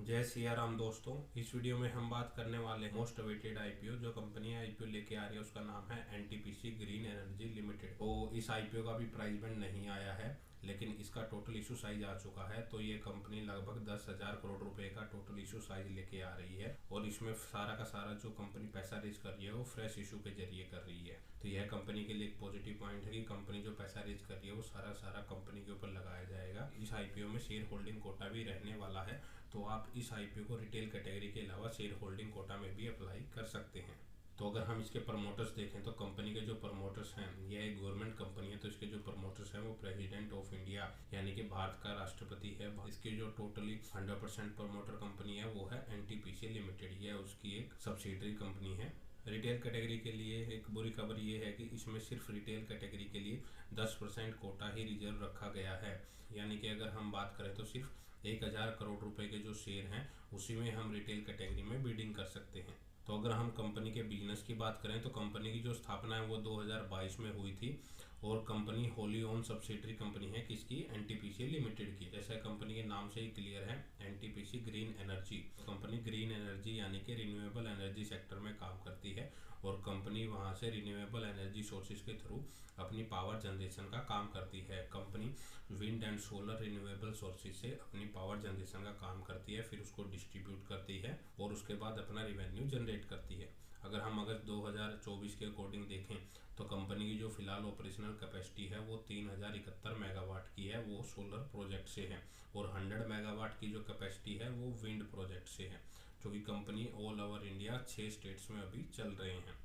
जय सिया राम दोस्तों। इस वीडियो में हम बात करने वाले मोस्ट अवेटेड आईपीओ जो कंपनी आईपीओ लेके आ रही है उसका नाम है एनटीपीसी ग्रीन एनर्जी लिमिटेड। तो इस आईपीओ का भी प्राइस बैंड नहीं आया है, लेकिन इसका टोटल इशू साइज आ चुका है। तो ये कंपनी लगभग 10,000 करोड़ रुपए का टोटल इशू साइज लेके आ रही है और इसमें सारा का सारा जो कंपनी पैसा रेज कर रही है वो फ्रेश इशू के जरिए कर रही है। तो यह कंपनी के लिए एक पॉजिटिव पॉइंट है कि कंपनी जो पैसा रेज कर रही है वो सारा कंपनी के ऊपर लगाया जाएगा। इस आईपीओ में शेयर होल्डिंग कोटा भी रहने वाला है, तो आप इस आईपीओ को रिटेल कैटेगरी के अलावा शेयर होल्डिंग कोटा में भी अप्लाई कर सकते हैं। तो अगर हम इसके प्रमोटर्स देखें तो कंपनी के जो प्रमोटर्स हैं, यह एक गवर्नमेंट कंपनी है, तो इसके जो प्रमोटर्स हैं वो प्रेसिडेंट ऑफ इंडिया यानी कि भारत का राष्ट्रपति है। इसकी जो टोटली 100% प्रमोटर कंपनी है वो है एनटीपीसी लिमिटेड। यह उसकी एक सब्सिडरी कंपनी है। रिटेल कैटेगरी के लिए एक बुरी खबर ये है कि इसमें सिर्फ रिटेल कैटेगरी के लिए 10% कोटा ही रिजर्व रखा गया है। यानी कि अगर हम बात करें तो सिर्फ 1,000 करोड़ रुपए के जो शेयर हैं उसी में हम रिटेल कैटेगरी में बिडिंग कर सकते हैं। तो अगर हम कंपनी के बिजनेस की बात करें तो कंपनी की जो स्थापना है वो 2022 में हुई थी और company Holi own subsidiary company है किसकी, एनटीपीसी लिमिटेड की। जैसे कंपनी के नाम से ही क्लियर है, NTPC green energy. Company green energy यानी कि रिन्यूएबल एनर्जी सेक्टर में काम करती है और कंपनी वहां से रिन्यूएबल एनर्जी सोर्सेज के थ्रू अपनी पावर जनरेशन का काम करती है। Company wind and solar renewable sources से अपनी पावर जनरेशन का काम करती है, फिर उसको डिस्ट्रीब्यूट करती है और उसके बाद अपना रिवेन्यू जनरेट करती है। अगर हम अगस्त 2024 के अकॉर्डिंग देखें तो कंपनी की जो फिलहाल ऑपरेशनल कैपेसिटी है वो 3071 मेगावाट की है, वो सोलर प्रोजेक्ट से है, और 100 मेगावाट की जो कैपेसिटी है वो विंड प्रोजेक्ट से है, जो कि company all over India 6 states में अभी चल रहे हैं।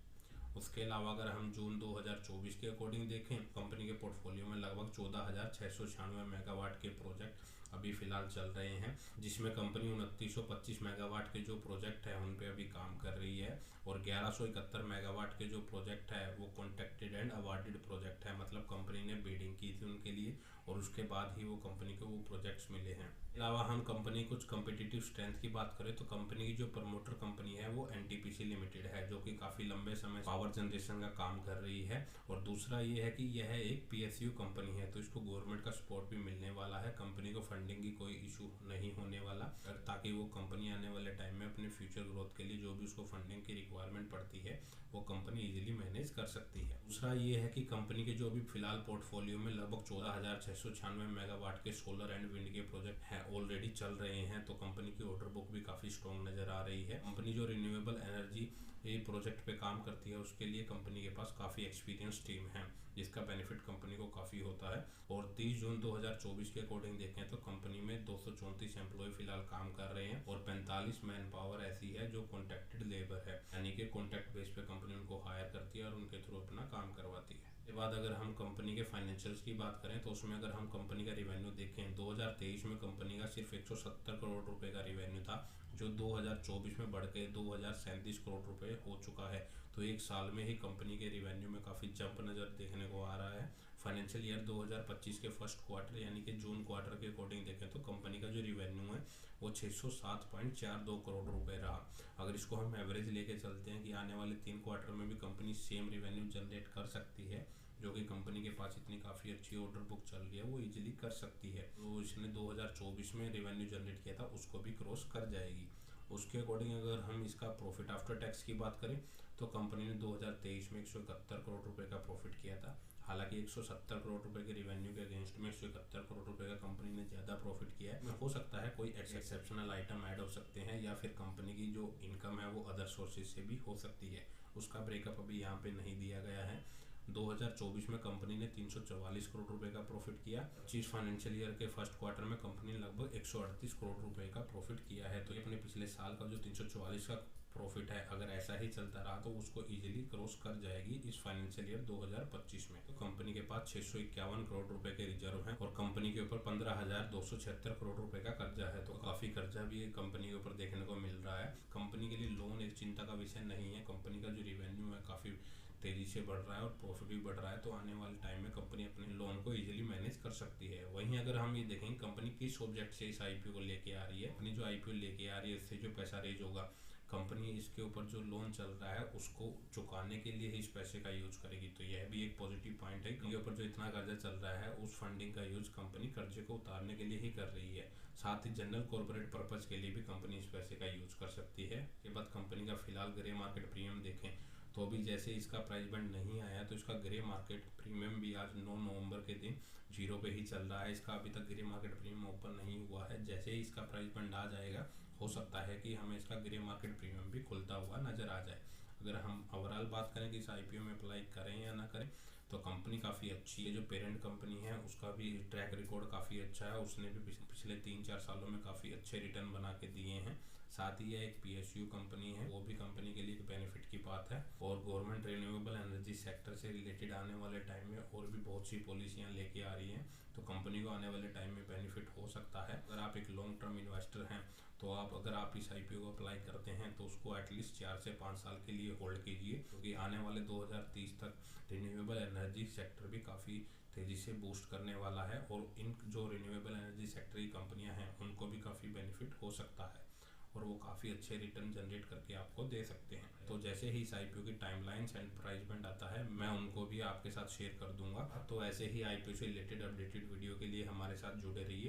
उसके अलावा अगर हम जून 2024 के अकॉर्डिंग देखें, कंपनी के पोर्टफोलियो में लगभग 14,696 मेगावाट के प्रोजेक्ट अभी फिलहाल चल रहे हैं, जिसमें कंपनी 2925 मेगावाट के जो प्रोजेक्ट है उन पे अभी काम कर रही है और 1171 मेगावाट के जो प्रोजेक्ट है वो कॉन्ट्रैक्टेड एंड अवार्डेड प्रोजेक्ट है, मतलब कंपनी ने बिडिंग की थी उनके लिए और उसके बाद ही वो कंपनी को वो प्रोजेक्ट्स मिले हैं। अलावा हम कंपनी कुछ कम्पिटिटिव स्ट्रेंथ की बात करें तो कंपनी की जो प्रमोटर कंपनी है वो एनटीपीसी लिमिटेड है, जो कि काफ़ी लंबे समय पावर जनरेशन का काम कर रही है। और दूसरा ये है कि यह एक पीएसयू कंपनी है, तो इसको गवर्नमेंट का सपोर्ट भी मिलने वाला है। कंपनी को फंडिंग की कोई इशू नहीं होने वाला, ताकि वो कंपनी आने वाले टाइम में अपने फ्यूचर ग्रोथ के लिए जो भी उसको फंडिंग की रिक्वायरमेंट पड़ती है वो कंपनी इजीली मैनेज कर सकती है। दूसरा ये है कि कंपनी के जो अभी फिलहाल पोर्टफोलियो में लगभग 14,696 मेगावाट के सोलर एंड विंड के प्रोजेक्ट हैं ऑलरेडी चल रहे हैं, तो कंपनी की ऑर्डर बुक भी काफ़ी स्ट्रॉन्ग नज़र आ रही है। कंपनी जो रिन्यूएबल एनर्जी ये प्रोजेक्ट पे काम करती है उसके लिए कंपनी के पास काफ़ी एक्सपीरियंस टीम है, जिसका बेनिफिट कंपनी को काफ़ी होता है। और 30 जून 2024 के अकॉर्डिंग देखें तो कंपनी में 234 एम्प्लॉय फिलहाल काम कर रहे हैं और 45 मैन पावर ऐसी है जो कॉन्ट्रैक्टेड लेबर है, यानी कि कॉन्ट्रैक्ट बेस पे कंपनी उनको हायर करती है और उनके थ्रू अपना काम करवाती है। इसके बाद अगर हम कंपनी के फाइनेंशियल्स की बात करें तो उसमें अगर हम कंपनी का रिवेन्यू देखें, 2023 में कंपनी का सिर्फ 170 करोड़ रुपए का रिवेन्यू था, जो 2024 में बढ़ के 2,037 करोड़ रुपए हो चुका है। तो एक साल में ही कंपनी के रिवेन्यू में काफ़ी जंप नज़र देखने को आ रहा है। फाइनेंशियल ईयर 2025 के फर्स्ट क्वार्टर यानी कि जून क्वार्टर के अकॉर्डिंग देखें तो कंपनी का जो रिवेन्यू है वो 607.42 करोड़ रुपए रहा। अगर इसको हम एवरेज लेके चलते हैं कि आने वाले 3 क्वार्टर में भी कंपनी सेम रिवेन्यू जनरेट कर सकती है, जो कि कंपनी के पास इतनी काफ़ी अच्छी ऑर्डर बुक चल रही है, वो इजीली कर सकती है। तो इसने 2024 में रिवेन्यू जनरेट किया था उसको भी क्रॉस कर जाएगी। उसके अकॉर्डिंग अगर हम इसका प्रॉफिट आफ्टर टैक्स की बात करें तो कंपनी ने 2023 में 171 करोड़ रुपए का प्रॉफिट किया था। हालांकि 170 करोड़ रुपए के रिवेन्यू के अगेंस्ट में 171 करोड़ रुपए का कंपनी ने ज़्यादा प्रॉफिट किया है। हो सकता है कोई एक्सेप्शनल आइटम ऐड हो सकते हैं या फिर कंपनी की जो इनकम है वो अदर सोर्सेज से भी हो सकती है, उसका ब्रेकअप अभी यहाँ पे नहीं दिया गया है। 2024 में कंपनी ने 344 करोड़ रुपए का प्रॉफिट किया। 25 फाइनेंशियल ईयर के फर्स्ट क्वार्टर में कंपनी ने लगभग 138 करोड़ रुपए का प्रॉफिट किया है। तो ये अपने पिछले साल का जो 344 का प्रॉफिट है अगर ऐसा ही चलता रहा तो उसको इजीली क्रॉस कर जाएगी इस फाइनेंशियल ईयर 2025 में। तो कंपनी के पास 651 करोड़ रुपए के रिजर्व हैं और कंपनी के ऊपर 15,276 करोड़ रुपए का कर्जा है, तो काफ़ी कर्जा भी कंपनी के ऊपर देखने को मिल रहा है। कंपनी के लिए लोन एक चिंता का विषय नहीं है। कंपनी का जो रिवेन्यू है काफ़ी तेज़ी से बढ़ रहा है और प्रॉफिट भी बढ़ रहा है, तो आने वाले टाइम में कंपनी अपने लोन को इजीली मैनेज कर सकती है। वहीं अगर हम ये देखें कंपनी किस ऑब्जेक्ट से इस आईपीओ को लेके आ रही है, अपनी जो आईपीओ लेके आ रही है इससे जो पैसा रेज होगा कंपनी इसके ऊपर जो लोन चल रहा है उसको चुकाने के लिए ही इस पैसे का यूज करेगी। तो यह भी एक पॉजिटिव पॉइंट है। इसके ऊपर जो इतना कर्जा चल रहा है उस फंडिंग का यूज कंपनी कर्जे को उतारने के लिए ही कर रही है। साथ ही जनरल कॉर्पोरेट पर्पज के लिए भी कंपनी इस पैसे का यूज कर सकती है। इसके बाद कंपनी का फिलहाल ग्रे मार्केट प्रीमियम देखें तो अभी जैसे इसका प्राइस बैंड नहीं आया तो इसका ग्रे मार्केट प्रीमियम भी आज 9 नवंबर के दिन 0 पे ही चल रहा है। इसका अभी तक ग्रे मार्केट प्रीमियम ओपन नहीं हुआ है। जैसे ही इसका प्राइस बैंड आ जाएगा हो सकता है कि हमें इसका ग्रे मार्केट प्रीमियम भी खुलता हुआ नजर आ जाए। अगर हम ओवरऑल बात करें कि इस आईपीओ में अप्लाई करें या ना करें तो कंपनी काफ़ी अच्छी है। जो पेरेंट कंपनी है उसका भी ट्रैक रिकॉर्ड काफ़ी अच्छा है। उसने भी पिछले 3-4 सालों में काफ़ी अच्छे रिटर्न बना के दिए हैं। साथ ही यह एक पीएसयू कंपनी है, वो भी कंपनी के लिए एक बेनिफिट की बात है। और गवर्नमेंट रिन्यूएबल एनर्जी सेक्टर से रिलेटेड आने वाले टाइम में और भी बहुत सी पॉलिसियाँ लेके आ रही हैं, तो कंपनी को आने वाले टाइम में बेनिफिट हो सकता है। अगर आप एक लॉन्ग टर्म इन्वेस्टर हैं तो अगर आप इस आईपीओ को अप्लाई करते हैं तो उसको एटलीस्ट 4 से 5 साल के लिए होल्ड कीजिए, क्योंकि आने वाले 2030 तक रिन्यूएबल एनर्जी सेक्टर भी काफ़ी तेज़ी से बूस्ट करने वाला है। और इन जो रिन्यूएबल एनर्जी सेक्टर की कंपनियां हैं उनको भी काफ़ी बेनिफिट हो सकता है और वो काफ़ी अच्छे रिटर्न जनरेट करके आपको दे सकते हैं। तो जैसे ही इस आईपीओ की टाइमलाइंस एंड प्राइस बैंड आता है मैं उनको भी आपके साथ शेयर कर दूंगा। तो ऐसे ही आईपीओ से रिलेटेड अपडेटेड वीडियो के लिए हमारे साथ जुड़े रहिए।